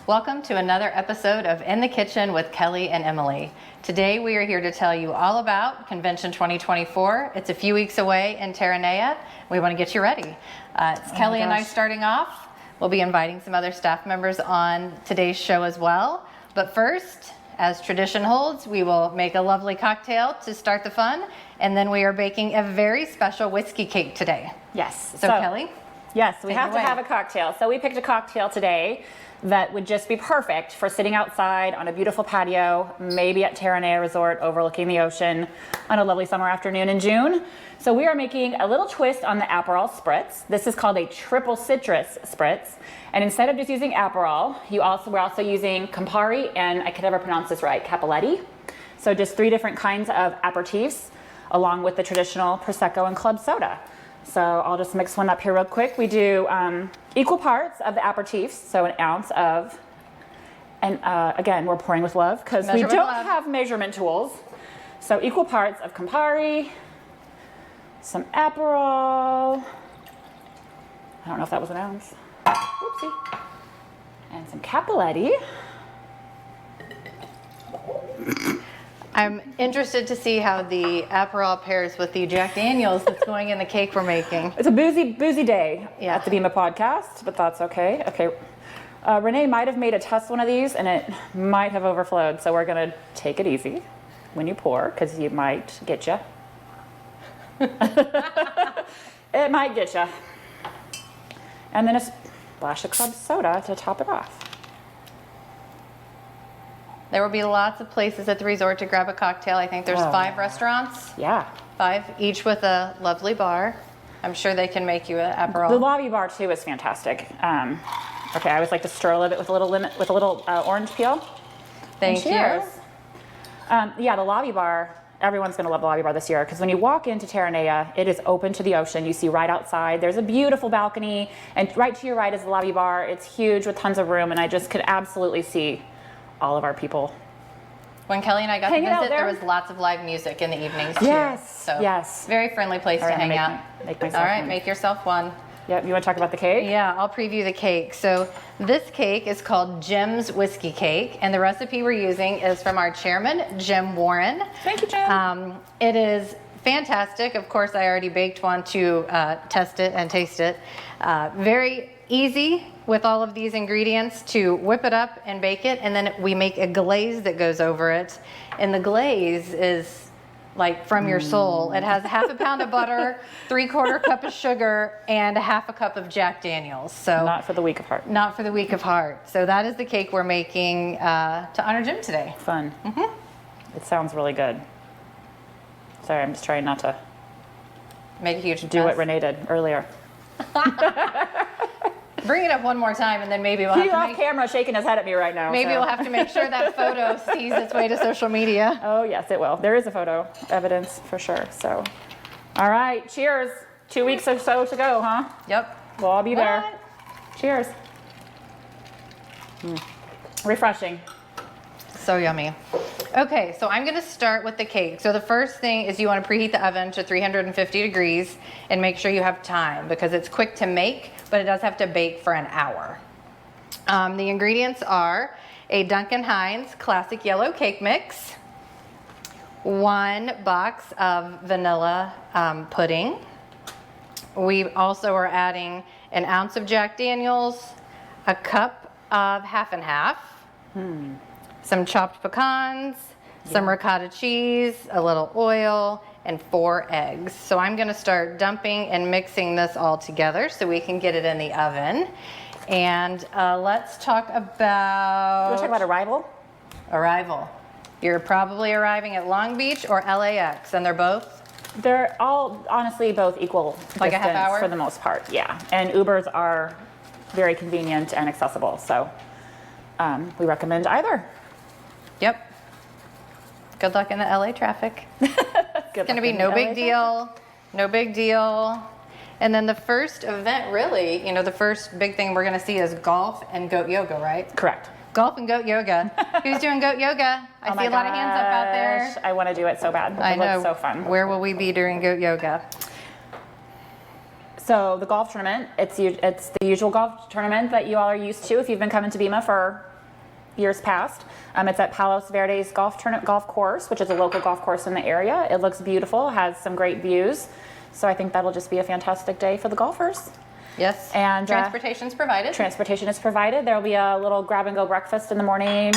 Welcome to another episode of In the Kitchen with Kelly and Emily. Today we are here to tell you all about Convention 2024. It's a few weeks away in Terranea. We want to get you ready. It's Kelly and I starting off. We'll be inviting some other staff members on today's show as well. But first, as tradition holds, we will make a lovely cocktail to start the fun, and then we are baking a very special whiskey cake today. Yes. So Kelly? Yes, we have to have a cocktail. So we picked a cocktail today that would just be perfect for sitting outside on a beautiful patio, maybe at Terranea Resort overlooking the ocean on a lovely summer afternoon in June. So we are making a little twist on the Aperol Spritz. This is called a triple citrus Spritz. And instead of just using Aperol, we're also using Campari and, I could never pronounce this right, Cappelletti. So just 3 different kinds of aperitifs along with the traditional Prosecco and club soda. So I'll just mix one up here real quick. We do equal parts of the aperitifs, so an ounce of, and again, we're pouring with love because we don't have measurement tools. So equal parts of Campari, some Aperol, I don't know if that was an ounce, whoopsie, and some Cappelletti. I'm interested to see how the Aperol pairs with the Jack Daniels that's going in the cake we're making. It's a boozy day at the Bima podcast, but that's okay. Okay, Renee might have made a test one of these and it might have overflowed, so we're gonna take it easy when you pour, because you might get you. It might get you. And then a splash of club soda to top it off. There will be lots of places at the resort to grab a cocktail. I think there's 5 restaurants. Yeah. 5, each with a lovely bar. I'm sure they can make you an Aperol. The lobby bar too is fantastic. Okay, I always like to stir a little bit with a little orange peel. Thank you. Yeah, the lobby bar, everyone's gonna love the lobby bar this year, because when you walk into Terranea, it is open to the ocean. You see right outside, there's a beautiful balcony, and right to your right is the lobby bar. It's huge with tons of room, and I just could absolutely see all of our people. When Kelly and I got to visit, there was lots of live music in the evenings too. Yes, so yes. Very friendly place to hang out. Make all right, make yourself one. Yep, you want to talk about the cake? Yeah, I'll preview the cake. So this cake is called Jim's Whiskey Cake, and the recipe we're using is from our chairman, Jim Warren. Thank you, Jim. It is fantastic. Of course, I already baked one to test it and taste it. Very easy with all of these ingredients to whip it up and bake it, and then we make a glaze that goes over it, and the glaze is like from your soul. It has 1/2 pound of butter, 3/4 cup of sugar, and 1/2 cup of Jack Daniels. So not for the weak of heart. Not for the weak of heart. So that is the cake we're making to honor Jim today. Fun. It sounds really good. Sorry, I'm just trying not to make a huge do mess. what Renee did earlier. Bring it up one more time, and then maybe we'll have He's to off camera shaking his head at me right now. Maybe we'll have to make sure that photo sees its way to social media. Oh yes, it will. There is a photo evidence for sure. So, all right, cheers. 2 weeks or so to go, huh? Yep. We'll all be there. Cheers. Refreshing. So yummy. Okay, so I'm gonna start with the cake. So the first thing is you wanna preheat the oven to 350 degrees and make sure you have time, because it's quick to make, but it does have to bake for an hour. The ingredients are a Duncan Hines Classic Yellow Cake Mix, 1 box of vanilla pudding. We also are adding an ounce of Jack Daniels, a cup of 1/2 and 1/2, some chopped pecans, some ricotta cheese, a little oil, and 4 eggs. So I'm gonna start dumping and mixing this all together so we can get it in the oven. And let's talk about... You want to talk about arrival? Arrival. You're probably arriving at Long Beach or LAX, and they're all honestly both equal like a half hour for the most part. Yeah, and Ubers are very convenient and accessible, so we recommend either. Yep. Good luck in the LA traffic. It's gonna be no big deal. No big deal. And then the first event, really, the first big thing we're gonna see is golf and goat yoga, right? Correct. Golf and goat yoga. Who's doing goat yoga? I see a lot of hands up out there. I want to do it so bad. I know. It looks so fun. Where will we be during goat yoga? So the golf tournament, it's the usual golf tournament that you all are used to if you've been coming to Bima for years past. It's at Palos Verdes Golf Course, which is a local golf course in the area. It looks beautiful, has some great views. So I think that'll just be a fantastic day for the golfers. Yes. And transportation's provided. Transportation is provided. There'll be a little grab-and-go breakfast in the morning,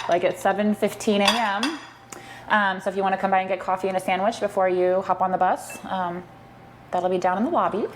like at 7:15 a.m. So if you want to come by and get coffee and a sandwich before you hop on the bus, that'll be down in the lobby.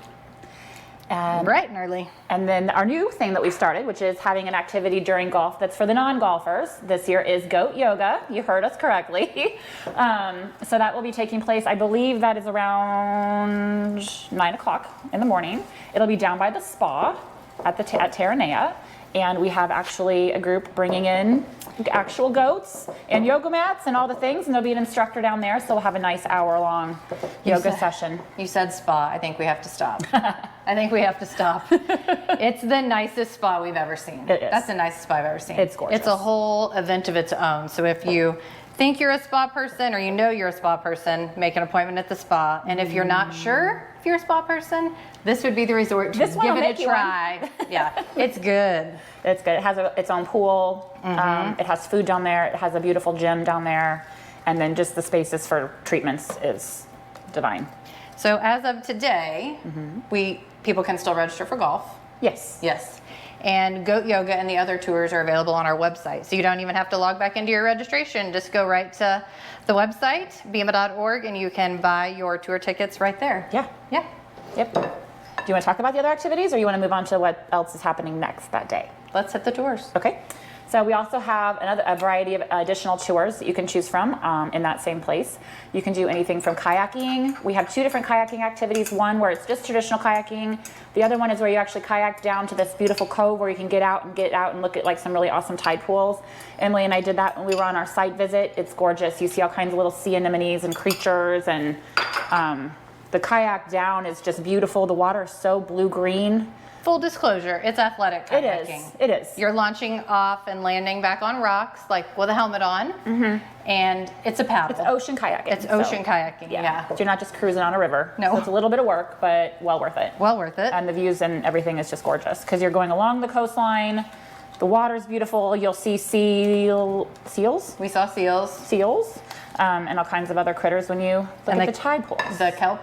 And Bright and early. And then our new thing that we've started, which is having an activity during golf that's for the non-golfers this year, is goat yoga. You heard us correctly. So that will be taking place, I believe that is around 9 o'clock in the morning. It'll be down by the spa at Terranea. And we have actually a group bringing in actual goats and yoga mats and all the things, and there'll be an instructor down there, so we'll have a nice hour-long yoga session. You said spa. I think we have to stop. I think we have to stop. It's the nicest spa we've ever seen. It is. That's the nicest spa I've ever seen. It's gorgeous. It's a whole event of its own. So if you think you're a spa person or you know you're a spa person, make an appointment at the spa. And if you're not sure if you're a spa person, this would be the resort to This one give will it make a you try. Yeah, it's good. It's good. It has its own pool. It has food down there. It has a beautiful gym down there. And then just the spaces for treatments is divine. So as of today, people can still register for golf. Yes. Yes. And Goat Yoga and the other tours are available on our website. So you don't even have to log back into your registration. Just go right to the website, bema.org, and you can buy your tour tickets right there. Yeah. Yeah. Yep. Do you want to talk about the other activities, or you want to move on to what else is happening next that day? Let's hit the tours. Okay. So we also have a variety of additional tours that you can choose from in that same place. You can do anything from kayaking. We have 2 different kayaking activities. One where it's just traditional kayaking. The other one is where you actually kayak down to this beautiful cove where you can get out and look at like some really awesome tide pools. Emily and I did that when we were on our site visit. It's gorgeous. You see all kinds of little sea anemones and creatures, and the kayak down is just beautiful. The water is so blue-green. Full disclosure, it's athletic kayaking. It is. You're launching off and landing back on rocks, like with a helmet on, and it's a paddle. It's ocean kayaking. It's ocean kayaking, yeah. You're not just cruising on a river. No. So it's a little bit of work, but well worth it. Well worth it. And the views and everything is just gorgeous because you're going along the coastline. The water's beautiful. You'll see seals, We saw seals. And all kinds of other critters when you look at the tide pools. The kelp.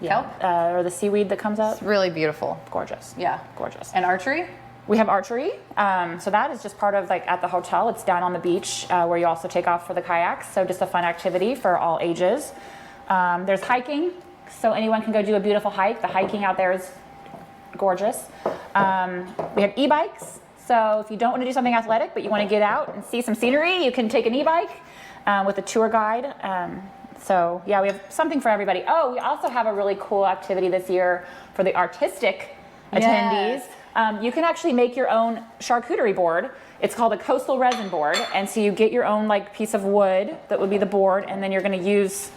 Yeah. Or the seaweed that comes out. It's really beautiful. Gorgeous. Yeah. Gorgeous. And archery? We have archery. So that is just part of like at the hotel. It's down on the beach where you also take off for the kayaks. So just a fun activity for all ages. There's hiking. So anyone can go do a beautiful hike. The hiking out there is gorgeous. We have e-bikes. So if you don't want to do something athletic, but you want to get out and see some scenery, you can take an e-bike with a tour guide. So yeah, we have something for everybody. Oh, we also have a really cool activity this year for the artistic attendees. You can actually make your own charcuterie board. It's called a coastal resin board. And so you get your own like piece of wood that would be the board, and then you're going to use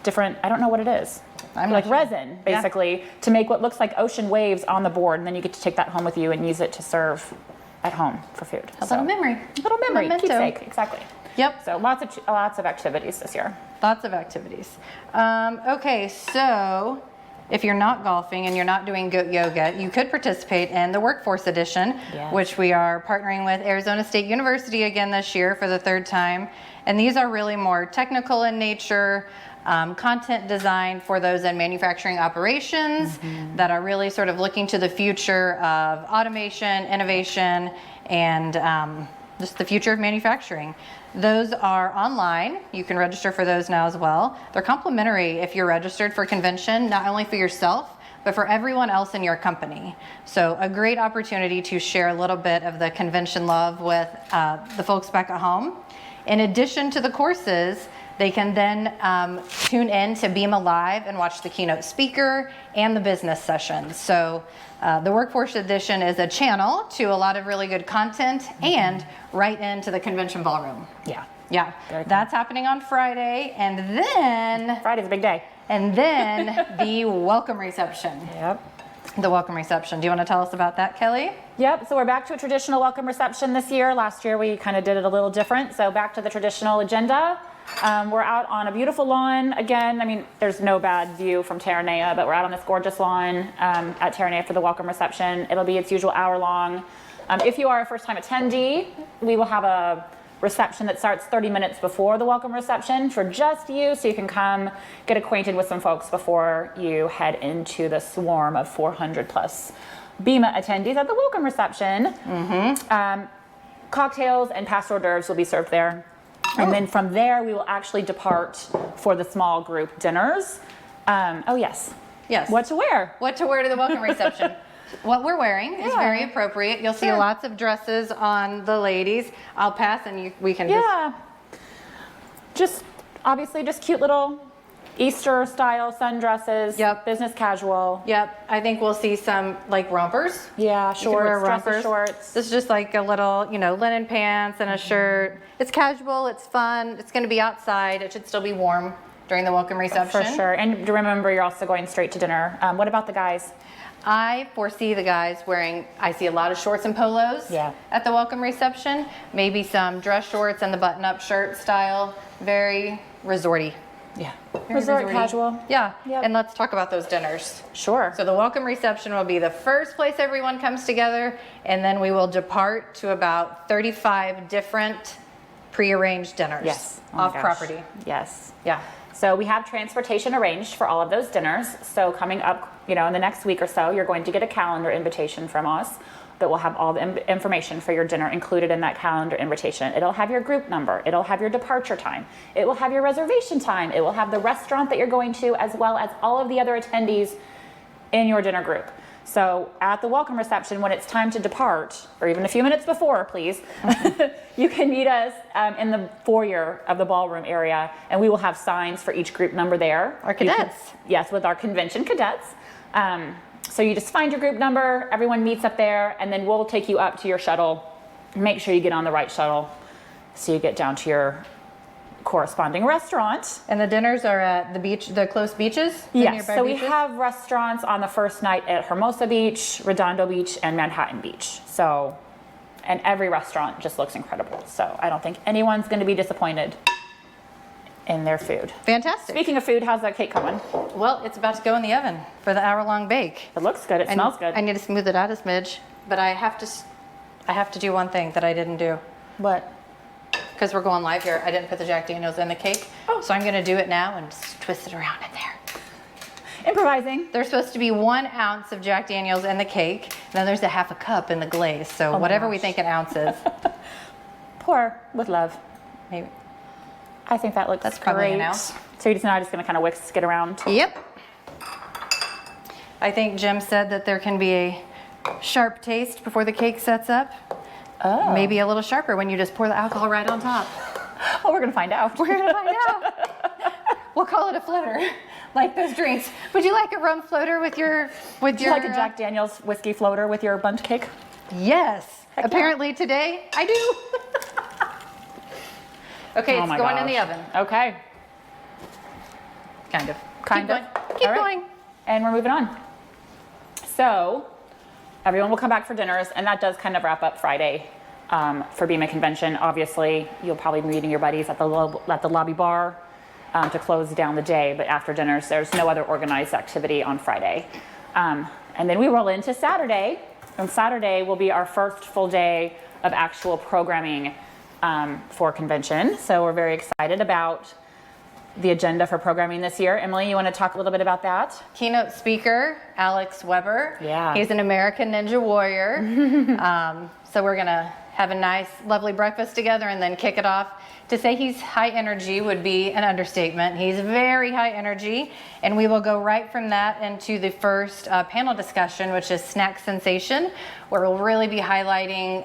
different, I don't know what it is. Like resin, basically, to make what looks like ocean waves on the board. And then you get to take that home with you and use it to serve at home for food. A little memory. Little memory, Memento. keepsake, exactly. Yep. So lots of activities this year. Lots of activities. Okay, so if you're not golfing and you're not doing goat yoga, you could participate in the Workforce Edition, which we are partnering with Arizona State University again this year for the 3rd time. And these are really more technical in nature, content design for those in manufacturing operations that are really sort of looking to the future of automation, innovation, and just the future of manufacturing. Those are online. You can register for those now as well. They're complimentary if you're registered for convention, not only for yourself, but for everyone else in your company. So a great opportunity to share a little bit of the convention love with the folks back at home. In addition to the courses, they can then tune in to Bema Live and watch the keynote speaker and the business sessions. So the Workforce Edition is a channel to a lot of really good content and right into the convention ballroom. Yeah. Yeah, that's happening on Friday. And then... Friday's a big day. And then the welcome reception. Yep. The welcome reception. Do you want to tell us about that, Kelly? Yep, so we're back to a traditional welcome reception this year. Last year we kind of did it a little different, so back to the traditional agenda. We're out on a beautiful lawn again. I mean, there's no bad view from Terranea, but we're out on this gorgeous lawn at Terranea for the welcome reception. It'll be its usual hour long. If you are a first-time attendee, we will have a reception that starts 30 minutes before the welcome reception for just you, so you can come get acquainted with some folks before you head into the swarm of 400 plus BEMA attendees at the welcome reception. Cocktails and past hors d'oeuvres will be served there. And then from there, we will actually depart for the small group dinners. Oh, yes. Yes. What to wear? What to wear to the welcome reception. What we're wearing is very appropriate. You'll see lots of dresses on the ladies. I'll pass and we can Just obviously just cute little Easter style sundresses. Yep. Business casual. Yep. I think we'll see some like rompers. Yeah, You can wear shorts, dresses, rompers. shorts. This is just like a little, linen pants and a shirt. It's casual. It's fun. It's going to be outside. It should still be warm during the welcome reception. For sure. And remember, you're also going straight to dinner. What about the guys? I foresee the guys wearing, I see a lot of shorts and polos at the welcome reception. Maybe some dress shorts and the button-up shirt style. Very resorty. Yeah. Very Resort resorty. casual. Yeah. Yep. And let's talk about those dinners. Sure. So the welcome reception will be the first place everyone comes together, and then we will depart to about 35 different prearranged dinners. Yes. Oh my Off gosh. property. Yes. Yeah. So we have transportation arranged for all of those dinners. So coming up, in the next week or so, you're going to get a calendar invitation from us that will have all the information for your dinner included in that calendar invitation. It'll have your group number. It'll have your departure time. It will have your reservation time. It will have the restaurant that you're going to, as well as all of the other attendees in your dinner group. So at the welcome reception, when it's time to depart, or even a few minutes before, please, you can meet us in the foyer of the ballroom area, and we will have signs for each group number there. Our cadets. Yes, with our convention cadets. So you just find your group number, everyone meets up there, and then we'll take you up to your shuttle. Make sure you get on the right shuttle so you get down to your corresponding restaurant. And the dinners are at the beach, the close beaches? The Yes, nearby so we beaches? have restaurants on the first night at Hermosa Beach, Redondo Beach, and Manhattan Beach. So, and every restaurant just looks incredible. So I don't think anyone's going to be disappointed in their food. Fantastic. Speaking of food, how's that cake coming? Well, it's about to go in the oven for the hour-long bake. It looks good. It smells good. I need to smooth it out a smidge, but I have to do one thing that I didn't do. What? Because we're going live here, I didn't put the Jack Daniels in the cake. Oh. So I'm going to do it now and just twist it around in there. Improvising. There's supposed to be 1 ounce of Jack Daniels in the cake, and then there's a half a cup in the glaze. So my whatever we gosh. think an ounce is, Pour with love. maybe. I think that looks That's probably great. an ounce. So you're just now just going to kind of whisk it around. Yep. I think Jim said that there can be a sharp taste before the cake sets up. Oh. Maybe a little sharper when you just pour the alcohol right on top. Oh, we're going to find out. We're gonna find out. We'll call it a floater, like those drinks. Would you like a rum floater with your Would you like a Jack Daniels whiskey floater with your bundt cake? Yes. Heck yeah. Apparently today I do. Okay, Oh it's my going in gosh. the oven. Okay. Kind of. Kind Keep of. going. Keep All right. going. And we're moving on. So everyone will come back for dinners, and that does kind of wrap up Friday for BEMA convention. Obviously, you'll probably be meeting your buddies at the lobby bar to close down the day, but after dinners, there's no other organized activity on Friday. And then we roll into Saturday, and Saturday will be our first full day of actual programming for convention. So we're very excited about the agenda for programming this year. Emily, you want to talk a little bit about that? Keynote speaker, Alex Weber. Yeah. He's an American Ninja Warrior. So we're gonna have a nice, lovely breakfast together and then kick it off. To say he's high energy would be an understatement. He's very high energy, and we will go right from that into the first panel discussion, which is snack sensation, where we'll really be highlighting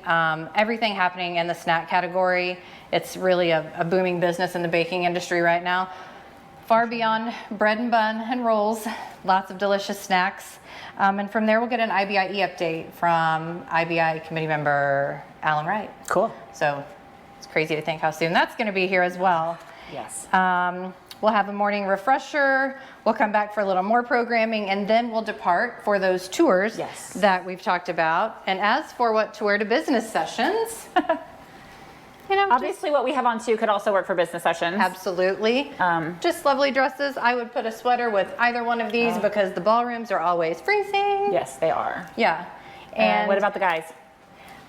everything happening in the snack category. It's really a booming business in the baking industry right now. Far beyond bread and bun and rolls, lots of delicious snacks. And from there, we'll get an IBIE update from IBI committee member Alan Wright. Cool. So it's crazy to think how soon that's going to be here as well. Yes. We'll have a morning refresher. We'll come back for a little more programming, and then we'll depart for those tours Yes. that we've talked about. And as for what to wear to business sessions, Obviously, what we have on too could also work for business sessions. absolutely. Just lovely dresses. I would put a sweater with either one of these because the ballrooms are always freezing. Yes, they are. Yeah. And what about the guys?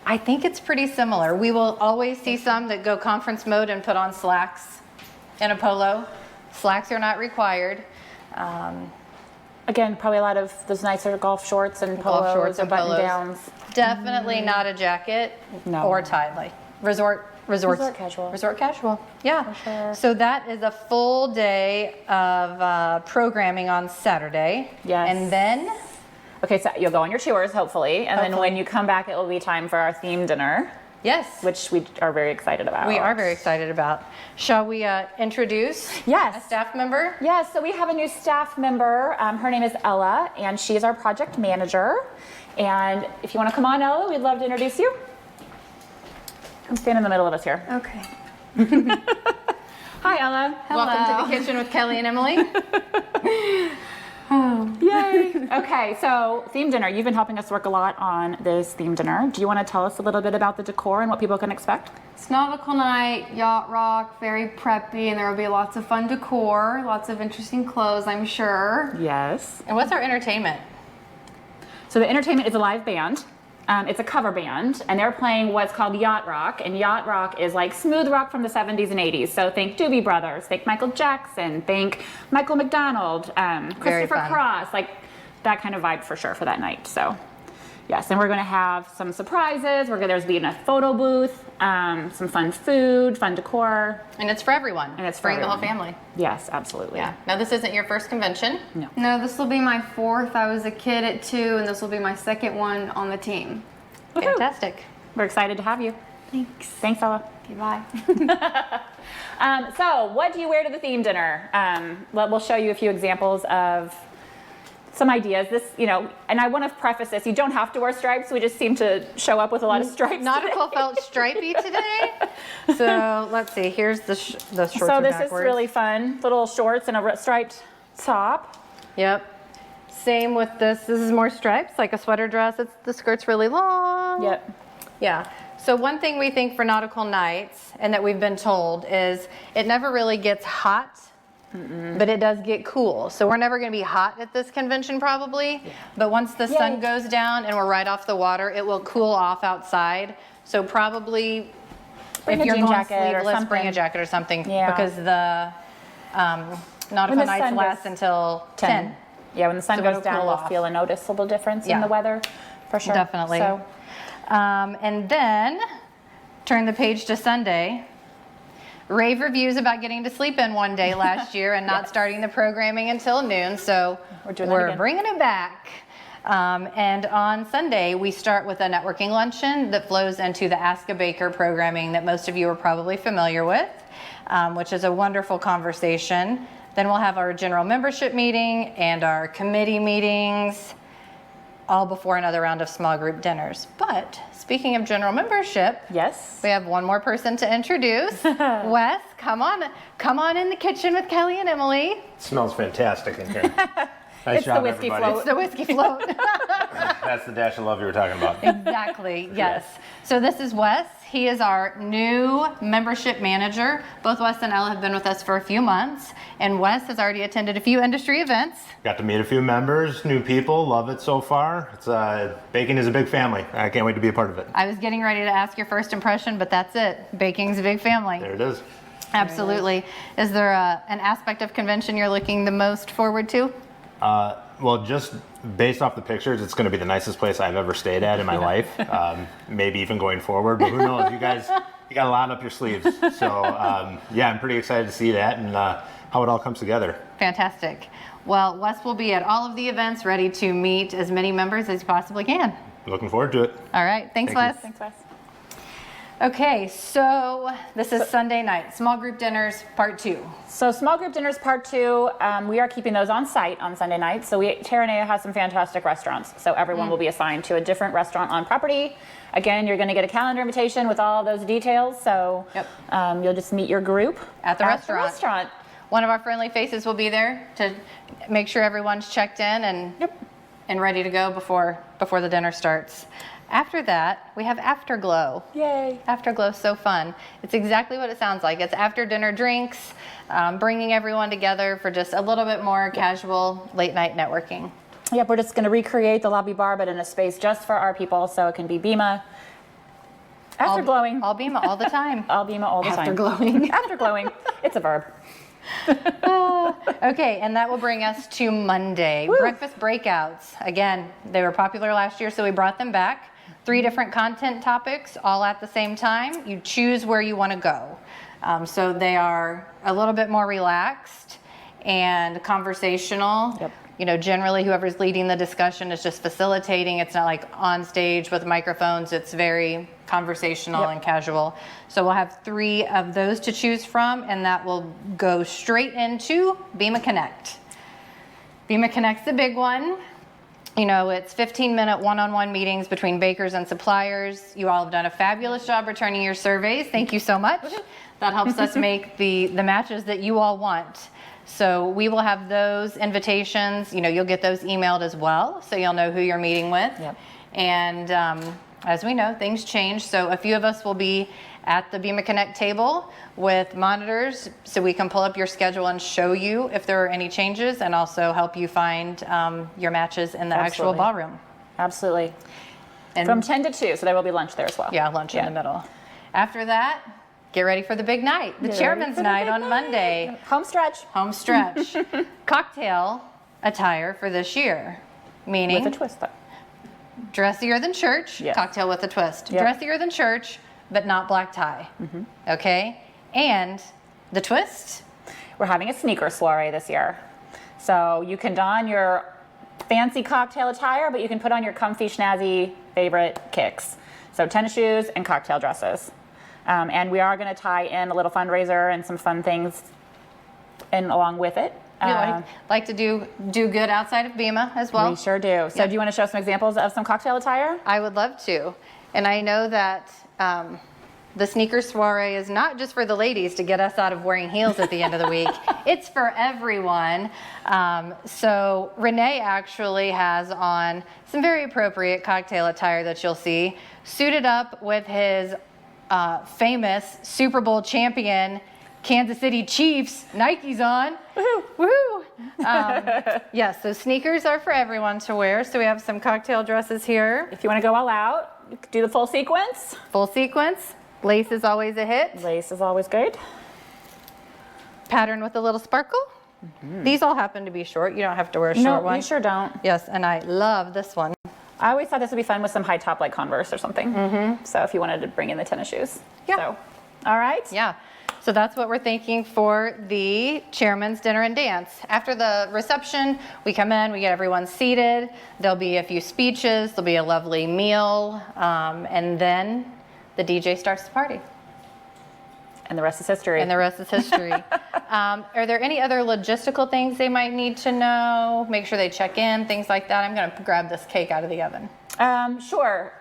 I think it's pretty similar. We will always see some that go conference mode and put on slacks in a polo. Slacks are not required. Again, probably a lot of those nicer golf shorts and polos Golf shorts or and button polos. downs. Definitely not a jacket No. or tie, like resort casual. Resort casual, yeah. For sure. So that is a full day of programming on Saturday. Yes. And then Okay, so you'll go on your tours, hopefully, and then Hopefully. when you come back, it will be time for our theme dinner, yes, which we are very excited about. we are very excited about. Shall we introduce Yes. a staff member? Yes, so we have a new staff member. Her name is Ella, and she is our project manager. And if you want to come on, Ella, we'd love to introduce you. Come stand in the middle of us here. Okay. Hi, Ella. Welcome to the kitchen with Kelly and Emily. Yay! Okay, so theme dinner. You've been helping us work a lot on this theme dinner. Do you want to tell us a little bit about the decor and what people can expect? It's nautical night, yacht rock, very preppy, and there will be lots of fun decor, lots of interesting clothes, I'm sure. Yes. And what's our entertainment? So the entertainment is a live band. It's a cover band, and they're playing what's called yacht rock. And yacht rock is like smooth rock from the 70s and 80s. So think Doobie Brothers, think Michael Jackson, think Michael McDonald, Christopher fun. Cross, like that kind of vibe for sure for that night. So yes, and we're going to have some surprises. There's being a photo booth, some fun food, fun decor. And it's for everyone. And it's for Bring the whole everyone. family. Yes, absolutely. Yeah. Now this isn't your first convention. No. No, this will be my 4th. I was a kid at 2, and this will be my 2nd one on the team. Woohoo. Fantastic. We're excited to have you. Thanks. Thanks, Ella. Okay, bye. So, what do you wear to the theme dinner? We'll show you a few examples of some ideas. This, and I want to preface this: you don't have to wear stripes. We just seem to show up with a lot of stripes. Nautical felt stripy today. So let's see. Here's the shorts. So are this backwards. is really fun. Little shorts and a striped top. Yep. Same with this. This is more stripes, like a sweater dress. The skirt's really long. Yep. Yeah. So one thing we think for nautical nights, and that we've been told, is it never really gets hot, but it does get cool. So we're never going to be hot at this convention probably, but once the sun Yay. goes down and we're right off the water, it will cool off outside. So probably Bring if a you're jean going jacket or sleeveless, bring a something. jacket or something, Yeah. because the nautical When the nights sun last goes until 10. Yeah, when the sun So goes it'll down, cool we'll off. feel a noticeable difference in Yeah. the weather, for sure. Definitely. So, And then turn the page to Sunday. Rave reviews about getting to sleep in one day last year and not starting the programming until noon. So We're doing that again. bringing it back. And on Sunday, we start with a networking luncheon that flows into the Ask a Baker programming that most of you are probably familiar with, which is a wonderful conversation. Then we'll have our general membership meeting and our committee meetings, all before another round of small group dinners. But speaking of general membership, yes. we have one more person to introduce. Wes, come on in the kitchen with Kelly and Emily. It smells fantastic in here. Nice It's the job, whiskey everybody. float. It's the whiskey float. That's the dash of love you were talking about. Exactly, yes. So this is Wes. He is our new membership manager. Both Wes and Ella have been with us for a few months, and Wes has already attended a few industry events. Got to meet a few members, new people. Love it so far. It's baking is a big family. I can't wait to be a part of it. I was getting ready to ask your first impression, but that's it. Baking's a big family. There it is. Absolutely. Is there an aspect of convention you're looking the most forward to? Well, just based off the pictures, it's going to be the nicest place I've ever stayed at in my life. Maybe even going forward, but who knows? You guys, you got a lot up your sleeves. So yeah, I'm pretty excited to see that and how it all comes together. Fantastic. Well, Wes will be at all of the events, ready to meet as many members as you possibly can. Looking forward to it. All right. Thanks, Thank you. Wes. Thanks, Wes. Okay, so this is Sunday night, small group dinners, part 2. So small group dinners part 2, we are keeping those on site on Sunday nights. So Terranea has some fantastic restaurants. So everyone will be assigned to a different restaurant on property. Again, you're going to get a calendar invitation with all those details. So Yep. You'll just meet your group At the restaurant. One of our friendly faces will be there to make sure everyone's checked in and ready to go before the dinner starts. After that, we have Afterglow. Yay. Afterglow's so fun. It's exactly what it sounds like. It's after dinner drinks, bringing everyone together for just a little bit more casual late night networking. Yep, we're just going to recreate the lobby bar, but in a space just for our people. So it can be Bima, After glowing. All Bema all the time. I'll be all the time. After glowing. After glowing. It's a verb. Okay, and that will bring us to Monday. Breakfast breakouts. Again, they were popular last year, so we brought them back. 3 different content topics, all at the same time. You choose where you want to go. So they are a little bit more relaxed and conversational. Yep. You know, generally whoever's leading the discussion is just facilitating. It's not like on stage with microphones. It's very conversational and casual. So we'll have 3 of those to choose from, and that will go straight into Bema Connect. Bema Connect's the big one. You know, it's 15-minute one-on-one meetings between bakers and suppliers. You all have done a fabulous job returning your surveys. Thank you so much. That helps us make the matches that you all want. So we will have those invitations. You know, you'll get those emailed as well, so you'll know who you're meeting with. Yep. And as we know, things change. So a few of us will be at the Bema Connect table with monitors, so we can pull up your schedule and show you if there are any changes, and also help you find your matches in the actual Absolutely. ballroom. Absolutely. And From 10 to 2, so there will be lunch there as well. yeah, lunch in the middle. After that, get ready for the big night, the ready Chairman's for the Night big on Monday. Home stretch. Home stretch. Cocktail attire for this year, meaning With a twist, though. dressier than church, Yes. cocktail with a twist. Yep. Dressier than church, but not black tie. Okay? And the twist, We're having a sneaker soiree this year. So you can don your fancy cocktail attire, but you can put on your comfy, snazzy favorite kicks. So tennis shoes and cocktail dresses. And we are going to tie in a little fundraiser and some fun things in along with it. like to do good outside of Bema as well. We sure do. So do you want to show some examples of some cocktail attire? I would love to. And I know that the sneaker soiree is not just for the ladies to get us out of wearing heels at the end of the week. It's for everyone. So Renee actually has on some very appropriate cocktail attire that you'll see, suited up with his famous Super Bowl champion Kansas City Chiefs Nikes on. Woohoo! Yes, so sneakers are for everyone to wear. So we have some cocktail dresses here. If you want to go all out, you could do the full sequence. Full sequence. Lace is always a hit. Lace is always good. Pattern with a little sparkle. These all happen to be short. You don't have to wear a No, short one. you sure don't. Yes, and I love this one. I always thought this would be fun with some high top like Converse or something. So if you wanted to bring in the tennis shoes. Yeah. So, all right. Yeah. So that's what we're thinking for the Chairman's Dinner and Dance. After the reception, we come in, we get everyone seated. There'll be a few speeches, there'll be a lovely meal, and then the DJ starts the party. And the rest is history. And the rest is history. Are there any other logistical things they might need to know? Make sure they check in, things like that. I'm going to grab this cake out of the oven. Sure.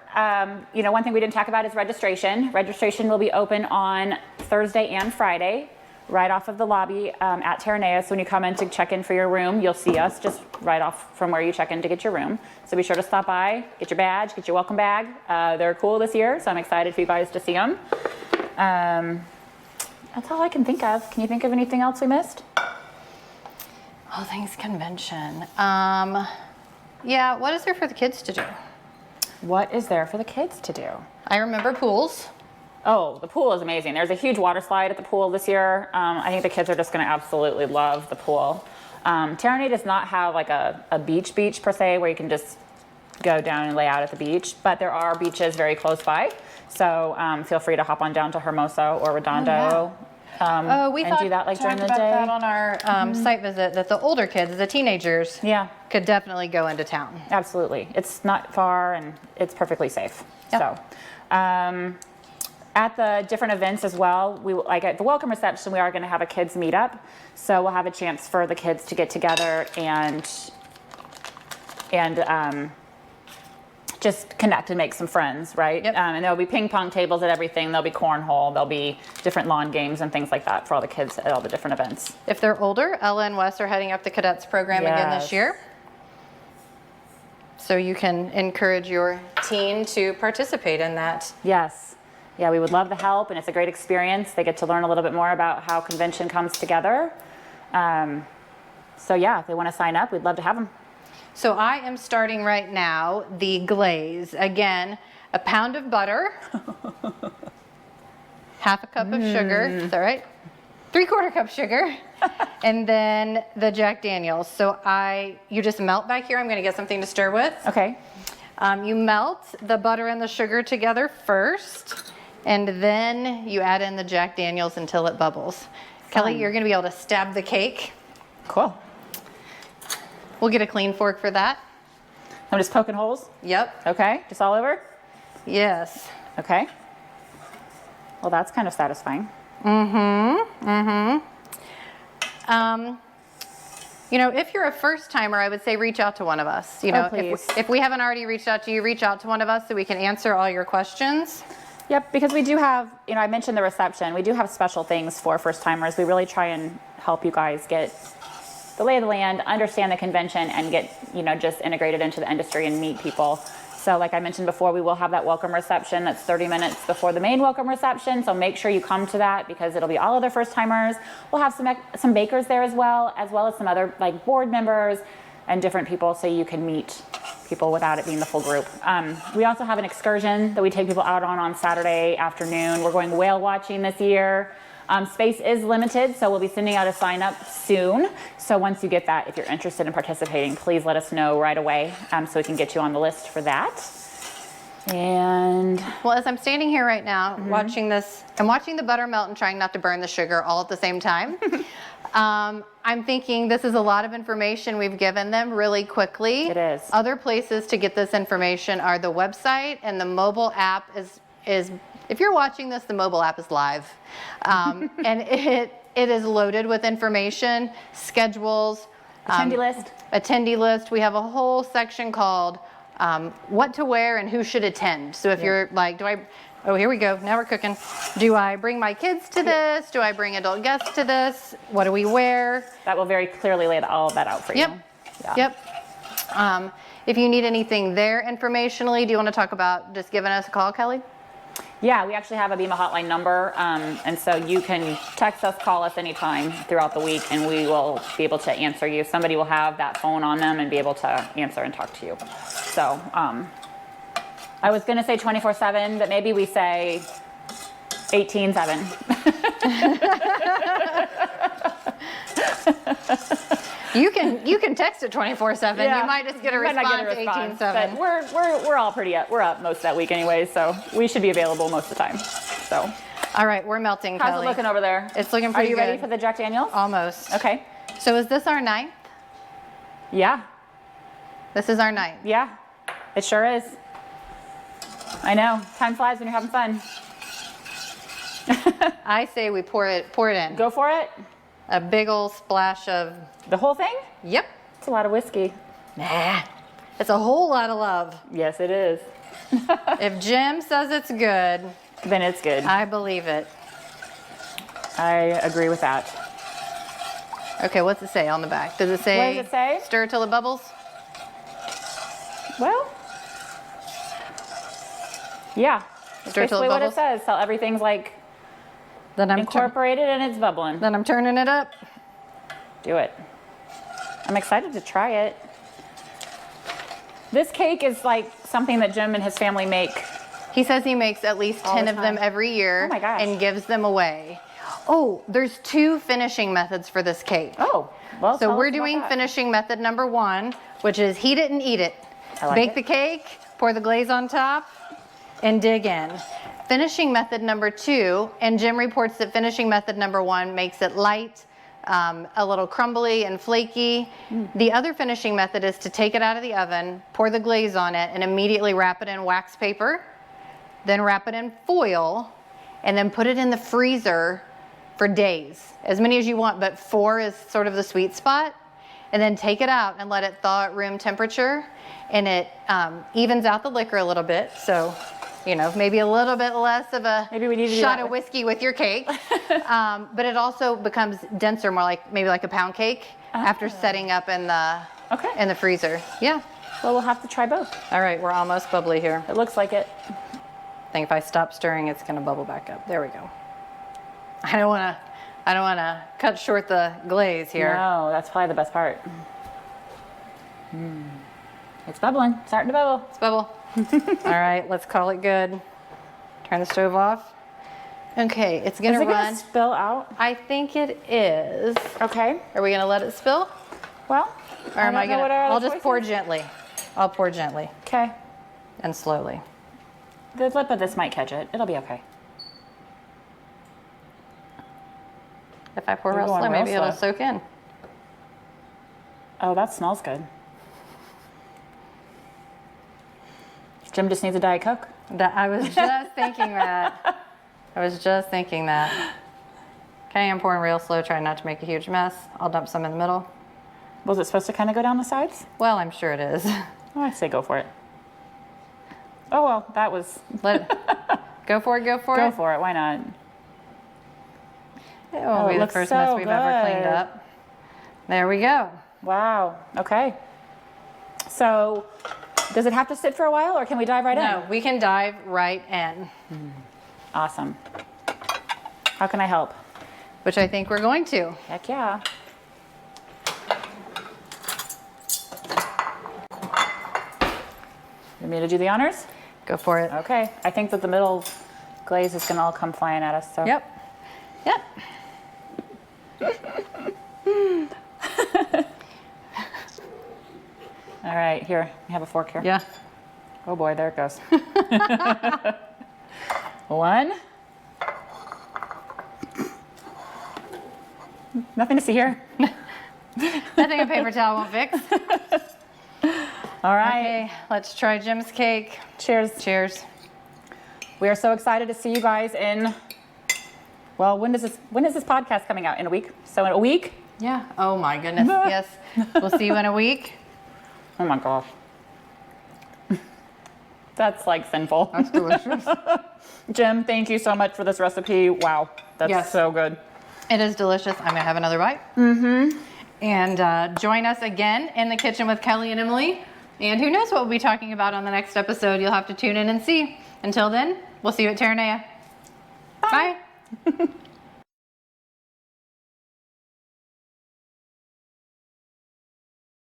You know, one thing we didn't talk about is registration. Registration will be open on Thursday and Friday, right off of the lobby at Terranea. So when you come in to check in for your room, you'll see us just right off from where you check in to get your room. So be sure to stop by, get your badge, get your welcome bag. They're cool this year, so I'm excited for you guys to see them. That's all I can think of. Can you think of anything else we missed? All things convention. Yeah, what is there for the kids to do? What is there for the kids to do? I remember pools. Oh, the pool is amazing. There's a huge water slide at the pool this year. I think the kids are just going to absolutely love the pool. Terranea does not have like a beach per se where you can just go down and lay out at the beach, but there are beaches very close by. So feel free to hop on down to Hermosa or Redondo. We and do that like during talked the about day. that on our site visit, that the older kids, the teenagers, Yeah, could definitely go into town. absolutely. It's not far and it's perfectly safe. Yeah. So, at the different events as well, we like at the welcome reception, we are going to have a kids meetup. So we'll have a chance for the kids to get together and just connect and make some friends, right? Yep. And there'll be ping pong tables at everything. There'll be cornhole. There'll be different lawn games and things like that for all the kids at all the different events. If they're older, Ella and Wes are heading up the cadets program again this Yes. year. So you can encourage your teen to participate in that. Yes. Yeah, we would love the help, and it's a great experience. They get to learn a little bit more about how convention comes together. So yeah, if they want to sign up, we'd love to have them. So I am starting right now the glaze. Again, a pound of butter, half a cup of sugar, is that right? 3/4 cup sugar, and then the Jack Daniels. So you just melt back here. I'm gonna get something to stir with. Okay. You melt the butter and the sugar together first, and then you add in the Jack Daniels until it bubbles. Kelly, you're gonna be able to stab the cake. Cool. We'll get a clean fork for that. I'm just poking holes. Yep, Okay. Just all over. yes. Okay. Well, that's kind of satisfying. You know, if you're a first timer, I would say reach out to one of us. You know, please. if we haven't already reached out to you, reach out to one of us so we can answer all your questions. Yep, because we do have, I mentioned the reception. We do have special things for first timers. We really try and help you guys get the lay of the land, understand the convention, and get, just integrated into the industry and meet people. So like I mentioned before, we will have that welcome reception that's 30 minutes before the main welcome reception. So make sure you come to that because it'll be all other first timers. We'll have some bakers there as well as some other like board members and different people so you can meet people without it being the full group. We also have an excursion that we take people out on Saturday afternoon. We're going whale watching this year. Space is limited, so we'll be sending out a sign up soon. So once you get that, if you're interested in participating, please let us know right away so we can get you on the list for that. And Well, as I'm standing here right now watching this, I'm watching the butter melt and trying not to burn the sugar all at the same time. I'm thinking this is a lot of information we've given them really quickly. It is. Other places to get this information are the website, and the mobile app is if you're watching this, the mobile app is live. And it is loaded with information, schedules, attendee list. We have a whole section called what to wear and who should attend. So if you're like, oh, here we go, now we're cooking. Do I bring my kids to this? Do I bring adult guests to this? What do we wear? that will very clearly lay all of that out for you. Yep, Yeah. yep. If you need anything there informationally, do you want to talk about just giving us a call, Kelly? Yeah, we actually have a BEMA hotline number, and so you can text us, call us anytime throughout the week, and we will be able to answer you. Somebody will have that phone on them and be able to answer and talk to you. So I was going to say 24/7, but maybe we say 18/7. You can text it 24/7. Yeah. You might just get a You might not response get a response, 18/7. but we're all we're up most of that week anyway, so we should be available most of the time. So All right, we're melting, how's Kelly. it looking over there? It's looking Are pretty you ready good. for the Jack Daniels? Almost. Okay. So is this our ninth? Yeah. This is our ninth. Yeah. It sure is. I know. Time flies when you're having fun. I say we pour it in. Go for it. A big old splash of, The whole thing? yep. It's a lot of whiskey. Nah. It's a whole lot of love. Yes, it is. If Jim says it's good, Then it's good. I believe it. I agree with that. Okay, what's it say on the back? Does it say, What does it say? stir till it bubbles? Well, yeah. That's Stir till it basically what it bubbles? says. So everything's like Then I'm incorporated and it's bubbling. then I'm turning it up. Do it. I'm excited to try it. This cake is like something that Jim and his family make. He says he makes at least All 10 the of them time. every year Oh my gosh. and gives them away. Oh, there's 2 finishing methods for this cake. Oh, well, So tell we're us about doing that. finishing method number 1, which is heat it and eat it. I like Bake it. the cake, pour the glaze on top, and dig in. Finishing method number 2, and Jim reports that finishing method number 1 makes it light, a little crumbly and flaky. The other finishing method is to take it out of the oven, pour the glaze on it, and immediately wrap it in wax paper, then wrap it in foil, and then put it in the freezer for days. As many as you want, but 4 is sort of the sweet spot. And then take it out and let it thaw at room temperature, and it evens out the liquor a little bit. So, maybe a little bit less of a Maybe we need to do shot that. of whiskey with your cake. But it also becomes denser, more like maybe like a pound cake after setting up in the Okay. in the freezer. Yeah. Well, we'll have to try both. All right, we're almost bubbly here. It looks like it. I think if I stop stirring, it's gonna bubble back up. There we go. I don't wanna cut short the glaze here. No, that's probably the best part. It's bubbling, starting to bubble. Let's bubble. All right, let's call it good. Turn the stove off. Okay, it's Is gonna it gonna run. spill out? I think it is. Okay. Are we gonna let it spill? Well, Or am I don't know gonna? what our I'll other just pour choices- gently. I'll pour gently Okay. and slowly. The lip of this might catch it. It'll be okay. If I pour You're real going slow, real maybe it'll slow. soak in. Oh, that smells good. Jim just needs a Diet Coke. I was just thinking that. I was just thinking that. Okay, I'm pouring real slow, trying not to make a huge mess. I'll dump some in the middle. Was it supposed to kind of go down the sides? Well, I'm sure it is. Oh, I'd say go for it. Oh, well, that was... Go for it, go for Go it. for it. Why not? It won't it be the looks first mess so we've ever cleaned good. up. There we go. Wow. Okay. So, does it have to sit for a while, or can we dive right No, in? we can dive right in, Awesome. How can I help? which I think we're going to. Heck yeah. You want me to do the honors? Go for it. Okay. I think that the middle glaze is going to all come flying at us. So. Yep. Yep. All right. Here. I have a fork here. Yeah. Oh boy, there it goes. One. Nothing to see here. Nothing a paper towel won't fix. All right. Okay, let's try Jim's cake. Cheers. Cheers. We are so excited to see you guys in. Well, when is this podcast coming out? In a week? So in a week? Yeah. Oh my goodness. Yes. We'll see you in a week. Oh my gosh. That's like sinful. That's delicious. Jim, thank you so much for this recipe. Wow, that's Yes. so good. It is delicious. I'm gonna have another bite. Mm-hmm. And join us again in the kitchen with Kelly and Emily. And who knows what we'll be talking about on the next episode. You'll have to tune in and see. Until then, we'll see you at Terranea. Bye.